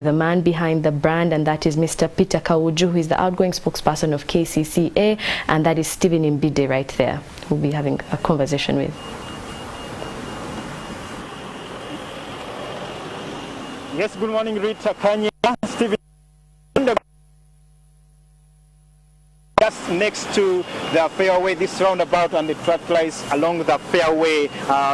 The man behind the brand, and that is Mr. Peter Kaujju, who is the outgoing spokesperson of KCCA, and that is Stephen Mbide right there, we'll be having a conversation with. Yes, good morning, Rita Kanya. Stephen, just next to the fairway, this roundabout, and the track lies along the fairway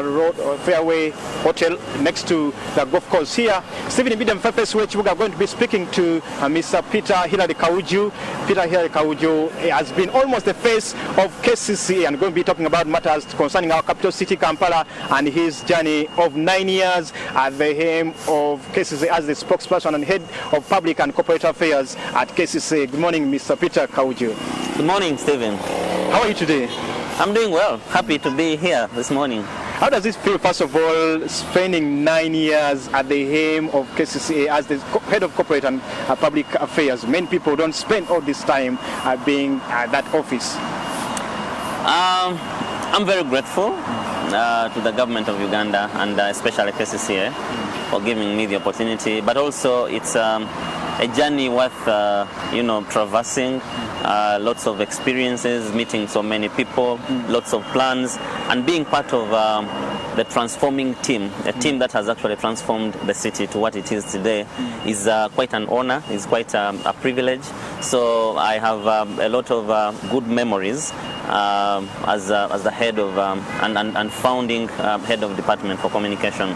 road, fairway hotel next to the golf course here. Stephen Mbide Mfefe we are going to be speaking to Mr. Peter Kaujju. Peter Kaujju has been almost the face of KCCA and going to be talking about matters concerning our capital city, Kampala, and his journey of 9 years at the helm of KCCA as the spokesperson and head of public and corporate affairs at KCCA. Good morning, Mr. Peter Kaujju. Good morning, Stephen. How are you today? I'm doing well. Happy to be here this morning. How does it feel, first of all, spending 9 years at the helm of KCCA as the head of corporate and public affairs? Many people don't spend all this time being at that office. I'm very grateful to the government of Uganda and especially KCCA for giving me the opportunity, but also it's a journey worth traversing. Lots of experiences, meeting so many people, lots of plans, and being part of the transforming team, a team that has actually transformed the city to what it is today, is quite an honor, is quite a privilege. So I have a lot of good memories as the head of and founding head of department for communication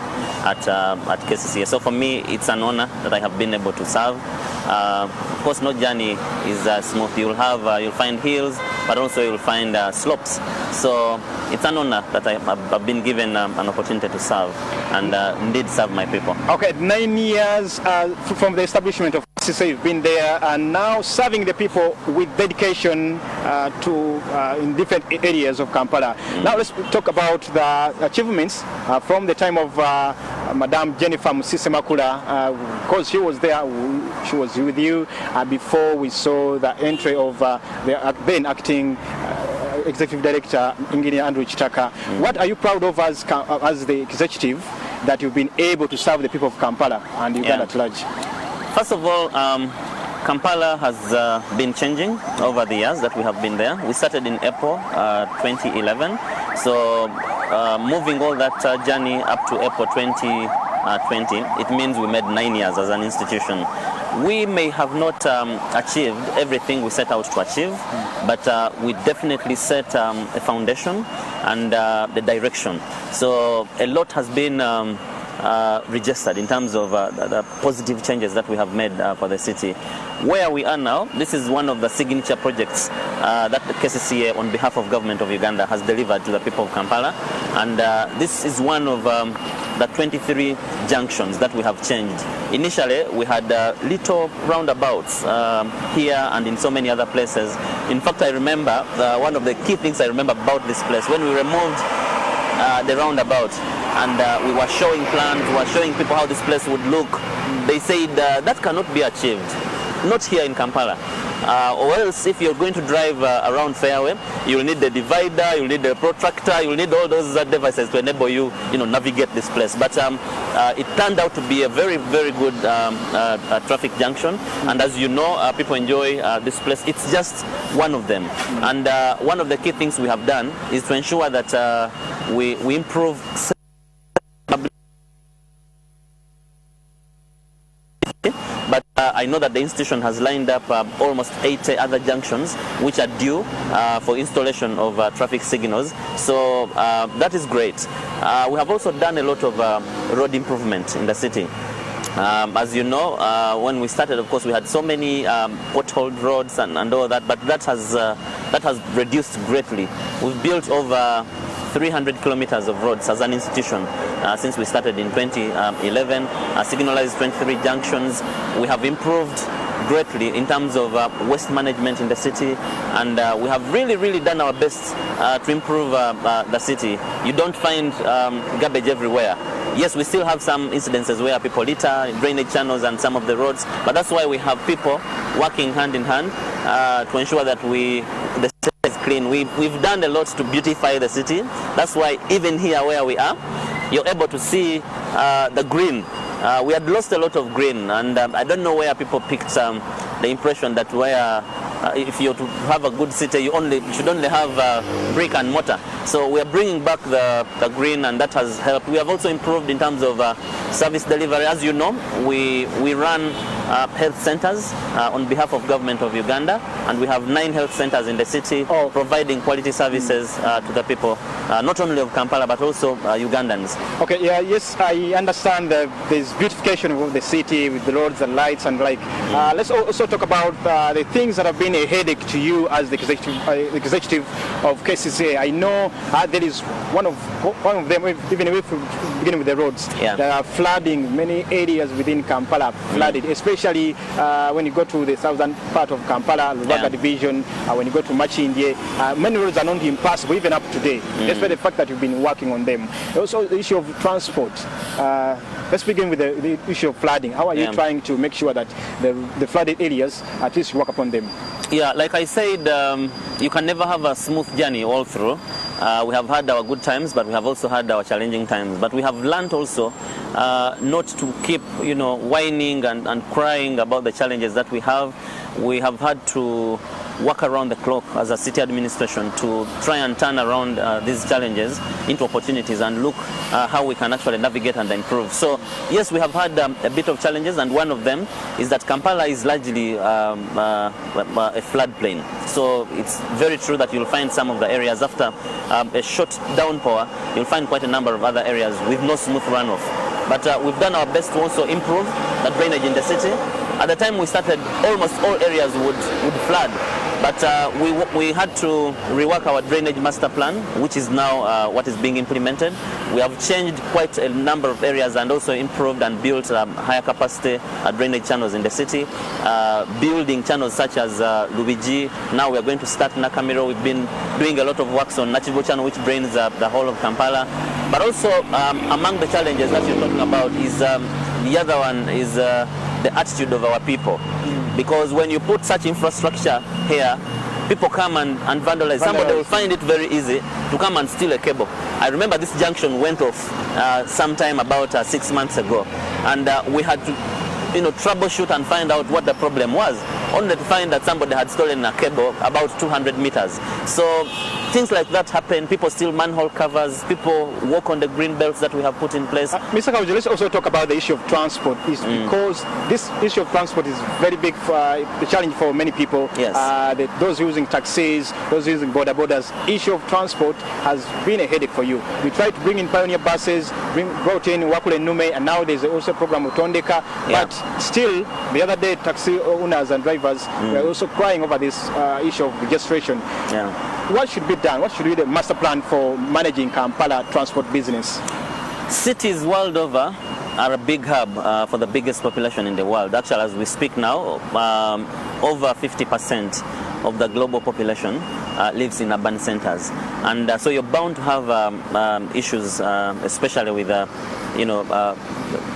at KCCA. So for me, it's an honor that I have been able to serve. Of course, no journey is smooth. You'll find hills, but also you'll find slopes. So it's an honor that I've been given an opportunity to serve and indeed serve my people. Okay, 9 years from the establishment of KCCA, you've been there, and now serving the people with dedication in different areas of Kampala. Now let's talk about the achievements from the time of Madam Jennifer Musisemakula, because she was there, she was with you before we saw the entry of the then acting Executive Director, Engineer Andrew Chitaka. What are you proud of as the executive that you've been able to serve the people of Kampala and Uganda at large? First of all, Kampala has been changing over the years that we have been there. We started in April 2011, so moving all that journey up to April 2020, it means we made 9 years as an institution. We may have not achieved everything we set out to achieve, but we definitely set a foundation and the direction. So a lot has been registered in terms of the positive changes that we have made for the city. Where we are now, this is one of the signature projects that the KCCA on behalf of government of Uganda has delivered to the people of Kampala, and this is one of the 23 junctions that we have changed. Initially, we had little roundabouts here and in so many other places. In fact, I remember one of the key things I remember about this place, when we removed the roundabout and we were showing plans, we were showing people how this place would look. They said that cannot be achieved, not here in Kampala. Or else, if you're going to drive around fairway, you'll need the divider, you'll need the protractor, you'll need all those devices to enable you, navigate this place. But it turned out to be a very, very good traffic junction. And as you know, people enjoy this place. It's just one of them. And one of the key things we have done is to ensure that we improve. But I know that the institution has lined up almost 80 other junctions which are due for installation of traffic signals. So that is great. We have also done a lot of road improvement in the city. As you know, when we started, of course, we had so many potholed roads and all that, but that has reduced greatly. We've built over 300 kilometers of roads as an institution since we started in 2011, signalized 23 junctions. We have improved greatly in terms of waste management in the city, and we have really done our best to improve the city. You don't find garbage everywhere. Yes, we still have some incidences where people litter, drainage channels and some of the roads, but that's why we have people working hand in hand to ensure that the city is clean. We've done a lot to beautify the city. That's why even here where we are, you're able to see the green we had lost a lot of green, and I don't know where people picked the impression that if you're to have a good city, you should only have brick and mortar. So we are bringing back the green, and that has helped. We have also improved in terms of service delivery. As you know, we run health centers on behalf of government of Uganda, and we have 9 health centers in the city providing quality services to the people, not only of Kampala but also Ugandans. Okay, yeah, yes, I understand there's beautification of the city with the roads and lights and like. Let's also talk about the things that have been a headache to you as the executive of KCCA. I know there is one of them, even if we begin with the roads, there are flooding, many areas within Kampala flooded, especially when you go to the southern part of Kampala, Rubaga division, when you go to Machindye, many roads are not impassable even up to today, despite the fact that you've been working on them. Also the issue of transport. Let's begin with the issue of flooding. How are you trying to make sure that the flooded areas, at least you work upon them? Yeah, like I said, you can never have a smooth journey all through. We have had our good times, but we have also had our challenging times. But we have learned also not to keep, whining and crying about the challenges that we have. We have had to work around the clock as a city administration to try and turn around these challenges into opportunities and look how we can actually navigate and improve. So yes, we have had a bit of challenges, and one of them is that Kampala is largely a floodplain. So it's very true that you'll find some of the areas after a short downpour, you'll find quite a number of other areas with no smooth runoff. But we've done our best to also improve the drainage in the city. At the time we started, almost all areas would flood. But we had to rework our drainage master plan, which is now what is being implemented. We have changed quite a number of areas and also improved and built higher capacity drainage channels in the city, building channels such as Lubigi. Now we are going to start Nakamiro. We've been doing a lot of works on Nachivo channel, which drains the whole of Kampala. But also among the challenges that you're talking about is the other one is the attitude of our people. Because when you put such infrastructure here, people come and vandalize. Somebody will find it very easy to come and steal a cable. I remember this junction went off sometime about 6 months ago, and we had to troubleshoot and find out what the problem was, only to find that somebody had stolen a cable about 200 meters. So things like that happen. People steal manhole covers, people walk on the green belts that we have put in place. Mr. Kaujju, let's also talk about the issue of transport, because this issue of transport is very big for the challenge for many people. Yes. Those using taxis, those using border borders. Issue of transport has been a headache for you. We tried to bring in pioneer buses, brought in Wakule Nume, and now there's also a program with Tondeka. But still, the other day, taxi owners and drivers were also crying over this issue of registration. What should be done? What should be the master plan for managing Kampala transport business? Cities world over are a big hub for the biggest population in the world. Actually, as we speak now, over 50% of the global population lives in urban centers. And so you're bound to have issues, especially with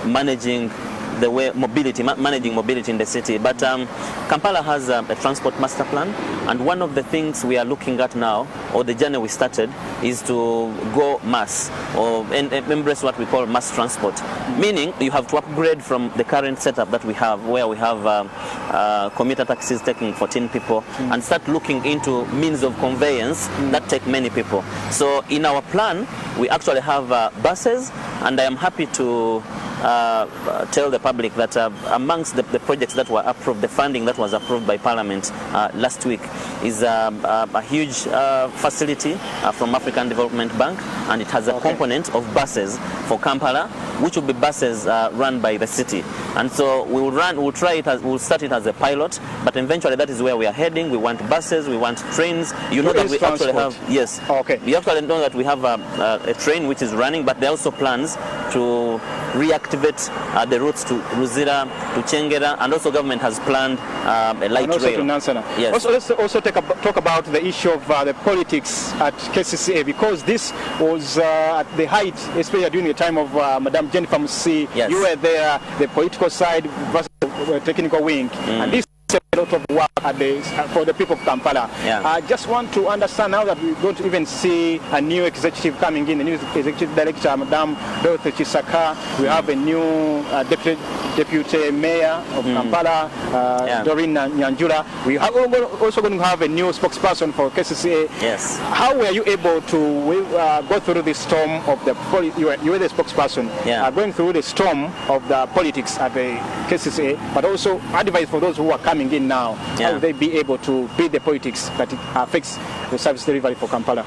managing the way managing mobility in the city. But Kampala has a transport master plan, and one of the things we are looking at now, or the journey we started, is to go mass, or embrace what we call mass transport. Meaning you have to upgrade from the current setup that we have, where we have commuter taxis taking 14 people, and start looking into means of conveyance that take many people. So in our plan, we actually have buses, and I am happy to tell the public that amongst the projects that were approved, the funding that was approved by Parliament last week is a huge facility from African Development Bank, and it has a component of buses for Kampala, which will be buses run by the city. And so we'll start it as a pilot, but eventually that is where we are heading. We want buses, we want trains. You know that we actually have, yes. We actually know that we have a train which is running, but there are also plans to reactivate the routes to Ruzira, to Chengera, and also government has planned a light rail. To Nansana. Yes. Also, let's also talk about the issue of the politics at KCCA, because this was at the height, especially during the time of Madam Jennifer Musi. Yes. You were there, the political side versus the technical wing, and this lot of work at for the people of Kampala. Yeah. I just want to understand now that we don't even see a new executive coming in, a new executive director, Madam Dorothy Chisaka. We have a new deputy mayor of Kampala, Doreen Nyanjula. We are also going to have a new spokesperson for KCCA. Yes. How were you able to go through the storm of the you were the spokesperson, going through the storm of the politics at the KCCA, but also advice for those who are coming in now? How will they be able to beat the politics that affects the service delivery for Kampala?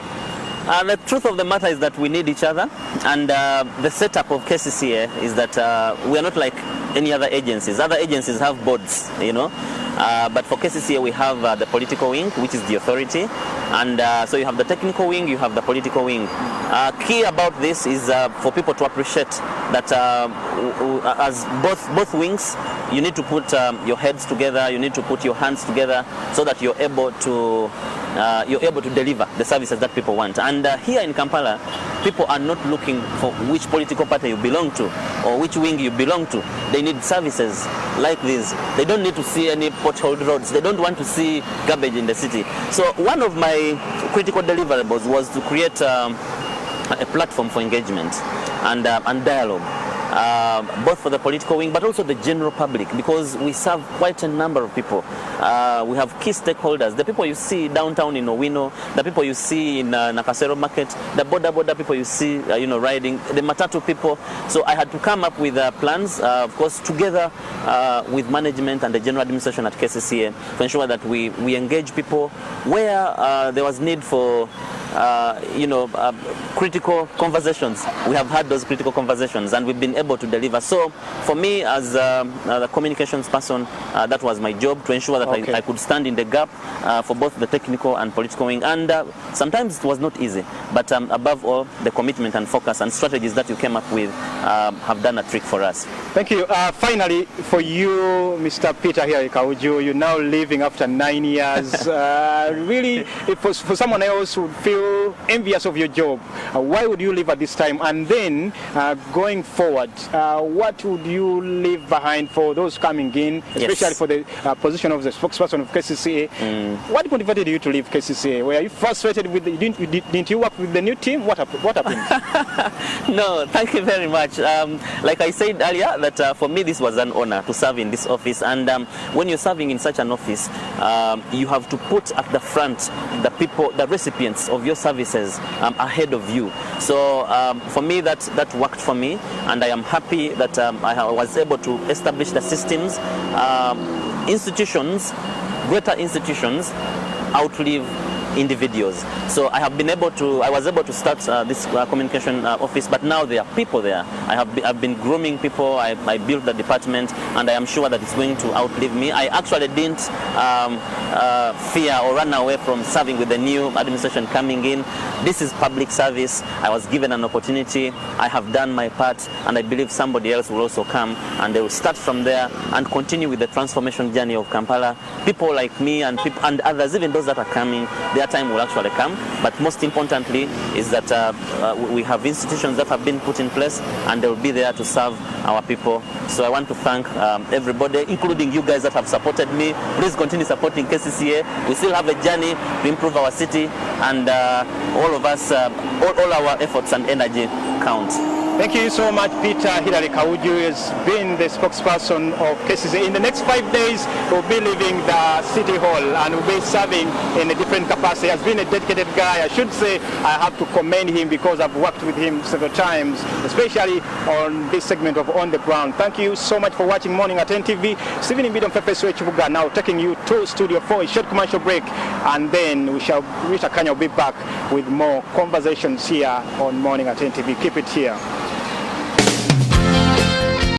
The truth of the matter is that we need each other, and the setup of KCCA is that we are not like any other agencies. Other agencies have boards, you know, but for KCCA we have the political wing, which is the authority, and so you have the technical wing, you have the political wing. Key about this is for people to appreciate that as both wings, you need to put your heads together, you need to put your hands together so that you're able to deliver the services that people want. And here in Kampala, people are not looking for which political party you belong to or which wing you belong to. They need services like this. They don't need to see any potholed roads. They don't want to see garbage in the city. So one of my critical deliverables was to create a platform for engagement and dialogue. Both for the political wing but also the general public, because we serve quite a number of people. We have key stakeholders, the people you see downtown in Owino, the people you see in Nakasero Market, the border people you see riding, the Matatu people. So I had to come up with plans, of course, together with management and the general administration at KCCA to ensure that we engage people where there was need for critical conversations. We have had those critical conversations and we've been able to deliver. So for me as the communications person, that was my job, to ensure that I could stand in the gap for both the technical and political wing. And sometimes it was not easy, but above all, the commitment and focus and strategies that you came up with have done a trick for us. Thank you. Finally, for you, Mr. Peter here Kaujju, you're now leaving after 9 years. Really, if for someone else who would feel envious of your job, why would you leave at this time? And then going forward, what would you leave behind for those coming in, especially for the position of the spokesperson of KCCA? What motivated you to leave KCCA? Were you frustrated with didn't you work with the new team? What happened? No, thank you very much. Like I said earlier, that for me this was an honor to serve in this office, and when you're serving in such an office, you have to put at the front the people, the recipients of your services ahead of you. So for me that worked for me, and I am happy that I was able to establish the systems. Greater institutions outlive individuals. So I was able to start this communication office, but now there are people there. I've been grooming people. I built the department, and I am sure that it's going to outlive me. I actually didn't fear or run away from serving with the new administration coming in. This is public service. I was given an opportunity. I have done my part, and I believe somebody else will also come, and they will start from there and continue with the transformation journey of Kampala. People like me and others, even those that are coming, their time will actually come. But most importantly is that we have institutions that have been put in place, and they will be there to serve our people. So I want to thank everybody, including you guys that have supported me. Please continue supporting KCCA. We still have a journey to improve our city, and all of us, all our efforts and energy count. Thank you so much, Peter Hilary Kaujju has been the spokesperson of KCCA. In the next 5 days, we'll be leaving the City Hall and we'll be serving in a different capacity. He has been a dedicated guy. I should say I have to commend him because I've worked with him several times, especially on this segment of On the Ground. Thank you so much for watching Morning at NTV. Stephen Mbidon Pepeswe Chibuga now taking you to Studio 4, a short commercial break, and then Rita Kanya will be back with more conversations here on Morning at NTV. Keep it here.